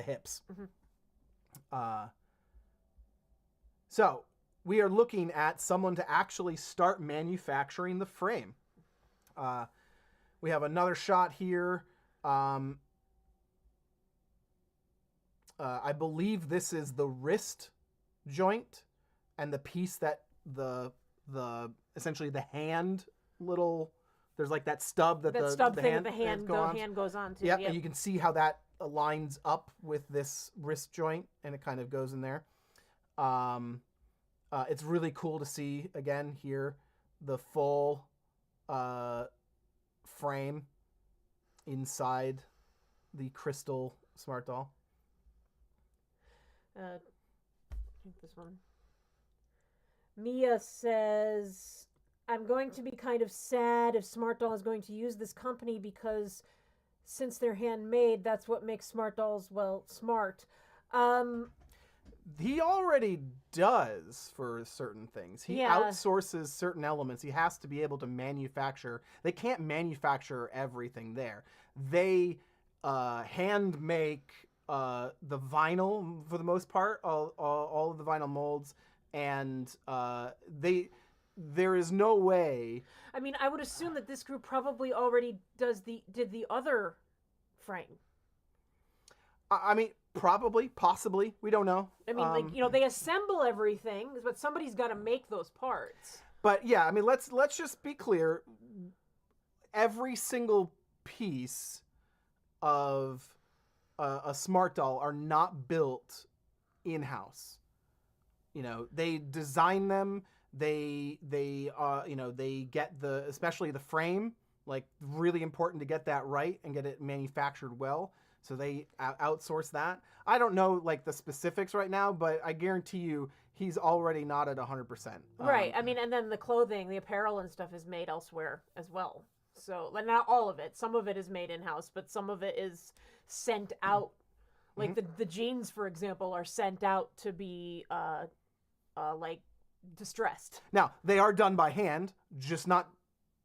Speaker 1: hips.
Speaker 2: Mm-hmm.
Speaker 1: So we are looking at someone to actually start manufacturing the frame. We have another shot here. I believe this is the wrist joint and the piece that the essentially the hand little, there's like that stub that the
Speaker 2: stub thing
Speaker 1: hand,
Speaker 2: that the hand goes on to.
Speaker 1: Yep, and you can see how that lines up with this wrist joint, and it kind of goes in there. It's really cool to see again here the full frame inside the crystal smart doll.
Speaker 2: I think this one. Mia says, I'm going to be kind of sad if Smart Doll is going to use this company because since they're handmade, that's what makes Smart Dolls, well, smart.
Speaker 1: He already does for certain things. He outsources certain elements. He has to be able to manufacture. They can't manufacture everything there. They hand make the vinyl for the most part, all of the vinyl molds, and there is no way.
Speaker 2: I mean, I would assume that this group probably already did the other frame.
Speaker 1: I mean, probably, possibly, we don't know.
Speaker 2: I mean, they assemble everything, but somebody's got to make those parts.
Speaker 1: But yeah, I mean, let's just be clear. Every single piece of a smart doll are not built in-house. They design them. They get especially the frame, like, really important to get that right and get it manufactured well. So they outsource that. I don't know like the specifics right now, but I guarantee you he's already not at 100%.
Speaker 2: Right. I mean, and then the clothing, the apparel and stuff is made elsewhere as well. So not all of it. Some of it is made in-house, but some of it is sent out. Like the jeans, for example, are sent out to be like distressed.
Speaker 1: Now, they are done by hand, just not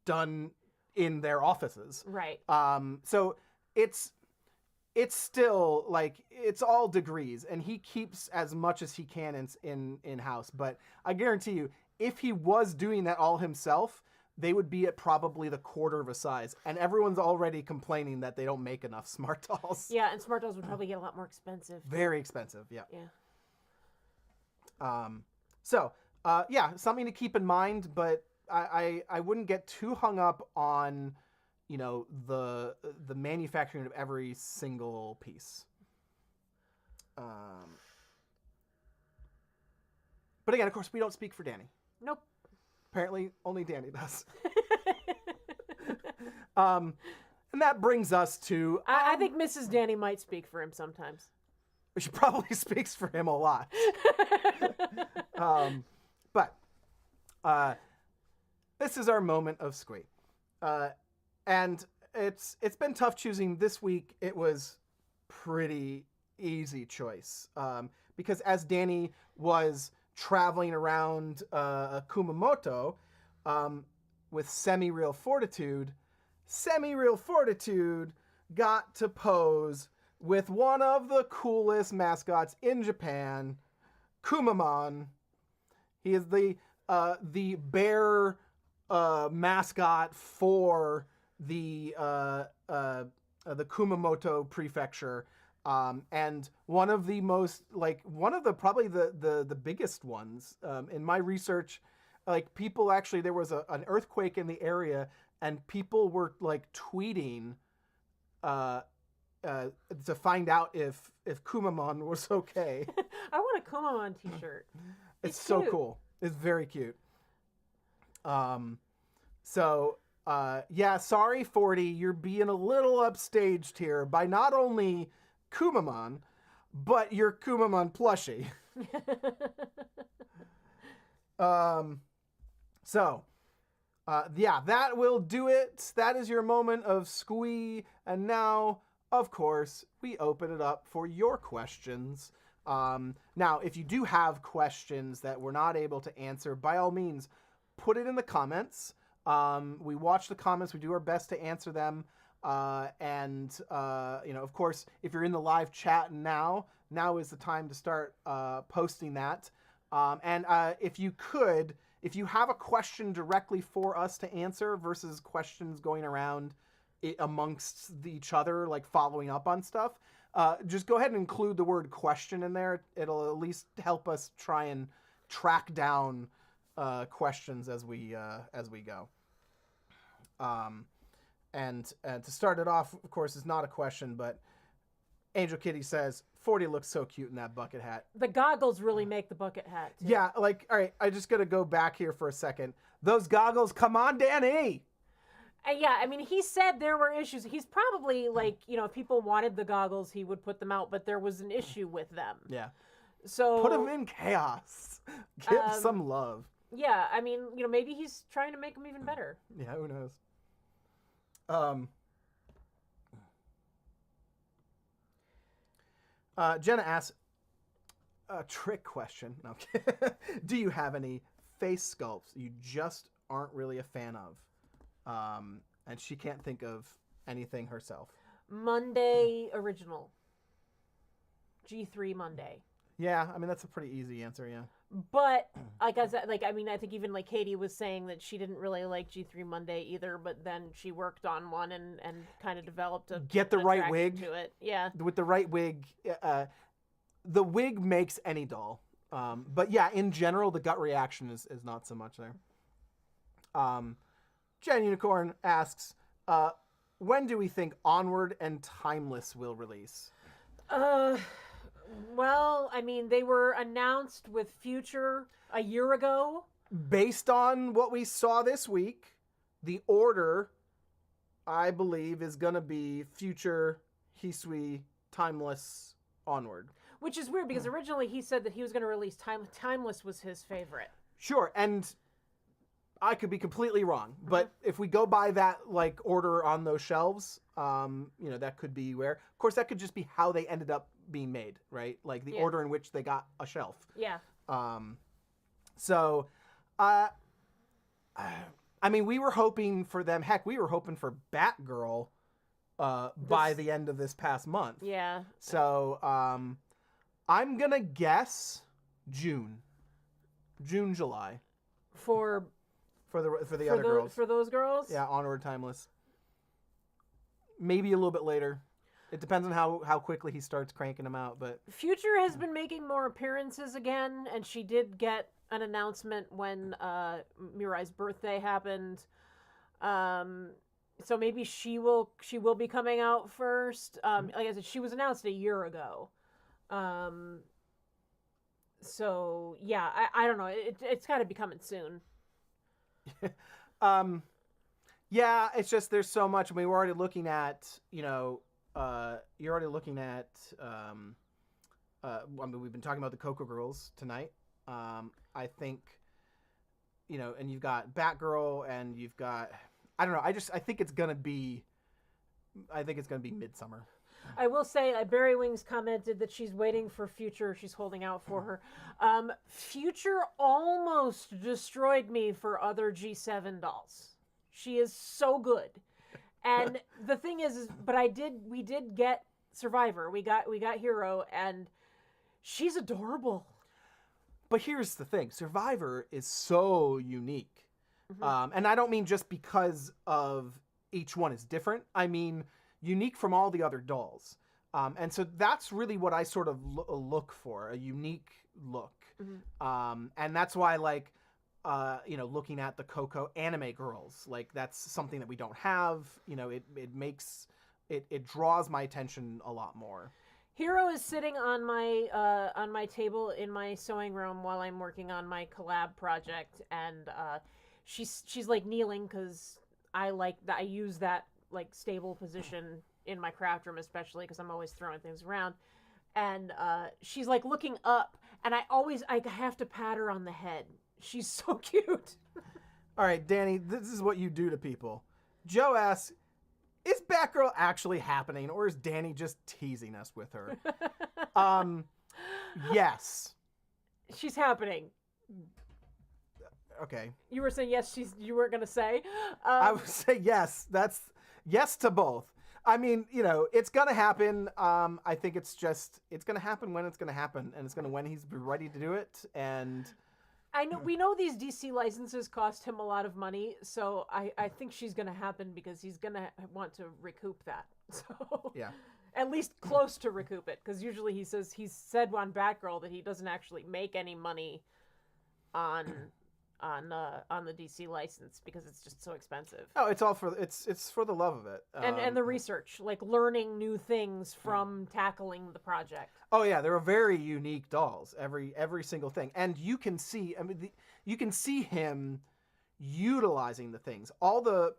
Speaker 1: done in their offices.
Speaker 2: Right.
Speaker 1: So it's still like it's all degrees, and he keeps as much as he can in-house. But I guarantee you, if he was doing that all himself, they would be at probably the quarter of a size. And everyone's already complaining that they don't make enough smart dolls.
Speaker 2: Yeah, and smart dolls would probably get a lot more expensive.
Speaker 1: Very expensive, yeah.
Speaker 2: Yeah.
Speaker 1: Something to keep in mind, but I wouldn't get too hung up on, the manufacturing of every single piece. But again, of course, we don't speak for Danny.
Speaker 2: Nope.
Speaker 1: Apparently, only Danny does. And that brings us to...
Speaker 2: I think Mrs. Danny might speak for him sometimes.
Speaker 1: She probably speaks for him a lot. But this is our moment of Squee. And it's been tough choosing. This week, it was pretty easy choice. Because as Danny was traveling around Kumamoto with Semi-Real Fortitude got to pose with one of the coolest mascots in Japan, Kumamoto. He is the bear mascot for the Kumamoto prefecture, and one of the most probably the biggest ones. In my research, like people actually there was an earthquake in the area, and people were like tweeting to find out if Kumamon was okay.
Speaker 2: I want a Kumamon t-shirt.
Speaker 1: It's so
Speaker 2: cute.
Speaker 1: cool. It's very cute. So yeah, sorry 40, you're being a little upstaged here by not only Kumamon, but your Kumamon plushie. So yeah, that will do it. That is your moment of squee. And now, of course, we open it up for your questions. Now, if you do have questions that we're not able to answer, by all means, put it in the comments. We watch the comments. We do our best to answer them. And of course, if you're in the live chat now is the time to start posting that. And if you have a question directly for us to answer versus questions going around amongst each other, like following up on stuff, just go ahead and include the word question in there. It'll at least help us try and track down questions as we go. And to start it off, of course, it's not a question, but Angel Kitty says, 40 looks so cute in that bucket hat.
Speaker 2: The goggles really make the bucket hat, too.
Speaker 1: Yeah, all right, I just got to go back here for a second. Those goggles, come on, Danny!
Speaker 2: Yeah, I mean, he said there were issues. He's probably, if people wanted the goggles, he would put them out, but there was an issue with them.
Speaker 1: Yeah.
Speaker 2: So
Speaker 1: put them in chaos. Give some love.
Speaker 2: Yeah, I mean, maybe he's trying to make them even better.
Speaker 1: Yeah, who knows? Jenna asks a trick question. No. Do you have any face sculpts you just aren't really a fan of? And she can't think of anything herself.
Speaker 2: Monday original. G3 Monday.
Speaker 1: Yeah, I mean, that's a pretty easy answer, yeah.
Speaker 2: But, like I said, I think even Katie was saying that she didn't really like G3 Monday either, but then she worked on one and kind of developed
Speaker 1: Get the right wig
Speaker 2: to it. Yeah.
Speaker 1: With the right wig, the wig makes any doll. But yeah, in general, the gut reaction is not so much there. Jen Unicorn asks, when do we think Onward and Timeless will release?
Speaker 2: Well, I mean, they were announced with Future a year ago.
Speaker 1: Based on what we saw this week, the order, I believe, is going to be Future, Hisui, Timeless, Onward.
Speaker 2: Which is weird, because originally he said that he was going to release Timeless was his favorite.
Speaker 1: Sure, and I could be completely wrong, but if we go by that order on those shelves, that could be where. Of course, that could just be how they ended up being made, right? Like the order in which they got a shelf.
Speaker 2: Yeah.
Speaker 1: So, I mean, we were hoping for them. Heck, we were hoping for Batgirl by the end of this past month.
Speaker 2: Yeah.
Speaker 1: So, I'm gonna guess June, July. For the other girls.
Speaker 2: For those girls?
Speaker 1: Yeah, Onward, Timeless. Maybe a little bit later. It depends on how quickly he starts cranking them out, but
Speaker 2: Future has been making more appearances again, and she did get an announcement when Mirai's birthday happened. So maybe she will be coming out first. Like I said, she was announced a year ago. So yeah, I don't know. It's got to be coming soon.
Speaker 1: Yeah, it's just there's so much. I mean, we're already looking at, you're already looking at, I mean, we've been talking about the Coco Girls tonight. I think, and you've got Batgirl and you've got, I don't know. I think it's going to be Midsummer.
Speaker 2: I will say, Barry Wings commented that she's waiting for Future. She's holding out for her. Future almost destroyed me for other G7 dolls. She is so good. And the thing is, but we did get Survivor. We got Hero, and she's adorable.
Speaker 1: But here's the thing: Survivor is so unique, and I don't mean just because of each one is different. I mean unique from all the other dolls, and so that's really what I sort of look for, a unique look, and that's why like. Looking at the Coco anime girls, like that's something that we don't have. It makes it draws my attention a lot more.
Speaker 2: Hero is sitting on my table in my sewing room while I'm working on my collab project, and she's like kneeling because I use that like stable position in my craft room, especially because I'm always throwing things around, and she's like looking up, and I have to pat her on the head. She's so cute.
Speaker 1: All right, Danny, this is what you do to people. Joe asks, is Batgirl actually happening, or is Danny just teasing us with her? Yes.
Speaker 2: She's happening.
Speaker 1: Okay.
Speaker 2: You were saying yes, you weren't going to say?
Speaker 1: I would say yes. That's yes to both. I mean, it's going to happen. I think it's going to happen when it's going to happen, and it's going to when he's ready to do it, and...
Speaker 2: we know these DC licenses cost him a lot of money, so I think she's going to happen because he's going to want to recoup that. So
Speaker 1: yeah,
Speaker 2: at least close to recoup it, because usually he's said on Batgirl that he doesn't actually make any money on the DC license because it's just so expensive.
Speaker 1: Oh, it's all for it's for the love of it,
Speaker 2: and the research, like learning new things from tackling the project.
Speaker 1: Oh yeah, they're very unique dolls, every single thing, and you can see. I mean, you can see him utilizing the things. All the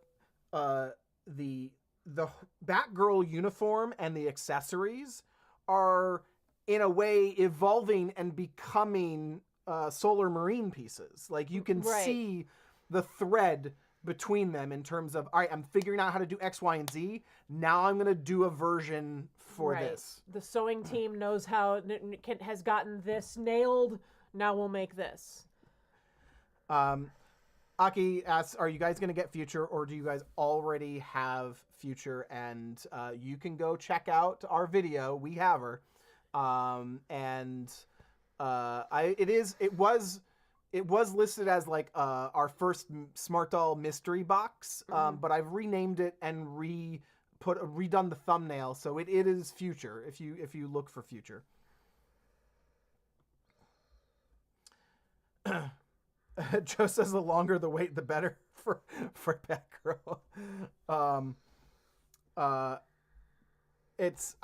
Speaker 1: Batgirl uniform and the accessories are in a way evolving and becoming Solar Marine pieces. Like you can see the thread between them in terms of, all right, I'm figuring out how to do X, Y, and Z. Now I'm going to do a version for this.
Speaker 2: The sewing team knows how, has gotten this nailed. Now we'll make this.
Speaker 1: Aki asks, are you guys going to get Future, or do you guys already have Future? And you can go check out our video. We have her. It was listed as like our first Smart Doll mystery box, but I've renamed it and redone the thumbnail, so it is Future if you look for Future. Joe says the longer the wait, the better for Batgirl. It's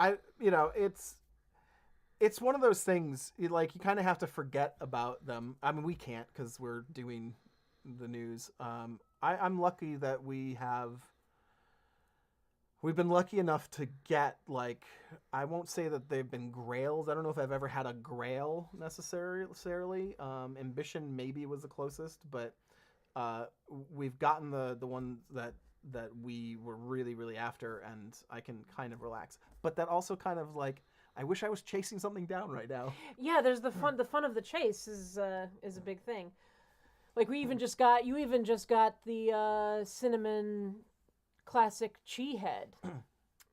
Speaker 1: one of those things, you kind of have to forget about them. I mean, we can't because we're doing the news. I'm lucky that we've been lucky enough to get, I won't say that they've been grails. I don't know if I've ever had a grail necessarily. Ambition maybe was the closest, but we've gotten the one that we were really, really after, and I can kind of relax. But that also kind of I wish I was chasing something down right now.
Speaker 2: Yeah, there's the fun. The fun of the chase is a big thing. Like you even just got the cinnamon classic Chi head.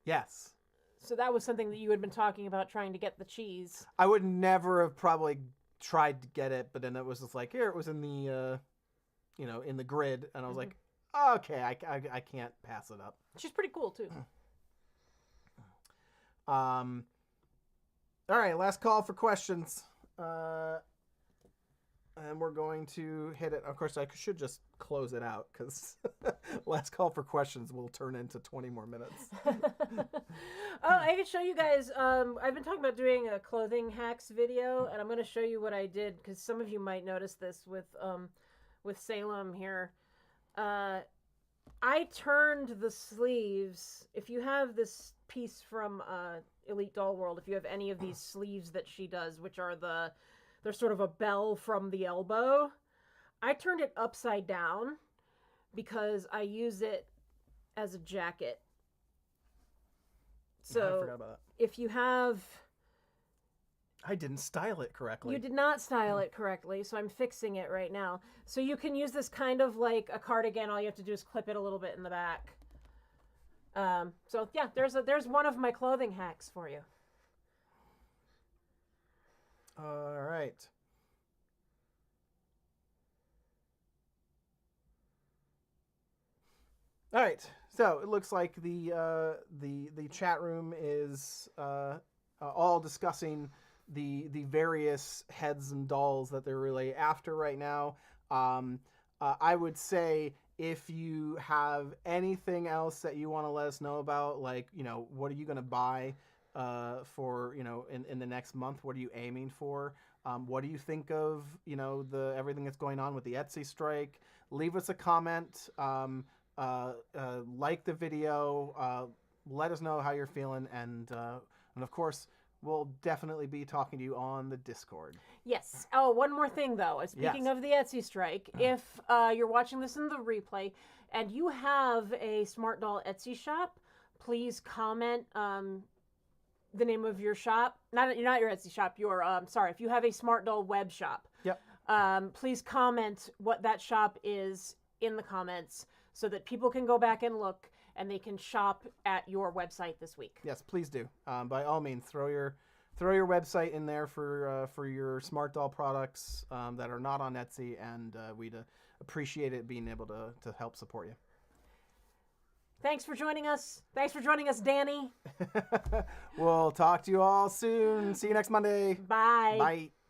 Speaker 1: Yes.
Speaker 2: So that was something that you had been talking about, trying to get the cheese.
Speaker 1: I would never have probably tried to get it, but then it was just here it was in the in the grid, and I was like, okay, I can't pass it up.
Speaker 2: She's pretty cool too.
Speaker 1: All right, last call for questions. And we're going to hit it. Of course, I should just close it out because last call for questions will turn into 20 more minutes.
Speaker 2: I can show you guys. I've been talking about doing a clothing hacks video, and I'm going to show you what I did because some of you might notice this with Salem here. I turned the sleeves. If you have this piece from Elite Doll World, if you have any of these sleeves that she does, which are they're sort of a bell from the elbow, I turned it upside down because I use it as a jacket. So
Speaker 1: I forgot about that.
Speaker 2: If you have...
Speaker 1: I didn't style it correctly.
Speaker 2: You did not style it correctly, so I'm fixing it right now. So you can use this kind of like a cardigan. All you have to do is clip it a little bit in the back. So yeah, there's one of my clothing hacks for you.
Speaker 1: All right. All right. So it looks like the chat room is all discussing the various heads and dolls that they're really after right now. I would say if you have anything else that you want to let us know about, like what are you going to buy for in the next month? What are you aiming for? What do you think of the everything that's going on with the Etsy strike? Leave us a comment. Like the video, let us know how you're feeling, and of course, we'll definitely be talking to you on the Discord.
Speaker 2: Yes. Oh, one more thing though. Speaking
Speaker 1: Yes.
Speaker 2: of the Etsy strike, if you're watching this in the replay and you have a Smart Doll Etsy shop, please comment the name of your shop. Not your Etsy shop. Your sorry. If you have a Smart Doll web shop,
Speaker 1: Yep.
Speaker 2: please comment what that shop is in the comments so that people can go back and look and they can shop at your website this week.
Speaker 1: Yes, please do. By all means, throw your website in there for your Smart Doll products that are not on Etsy, and we'd appreciate it being able to help support you.
Speaker 2: Thanks for joining us. Thanks for joining us, Danny.
Speaker 1: We'll talk to you all soon. See you next Monday.
Speaker 2: Bye.
Speaker 1: Bye.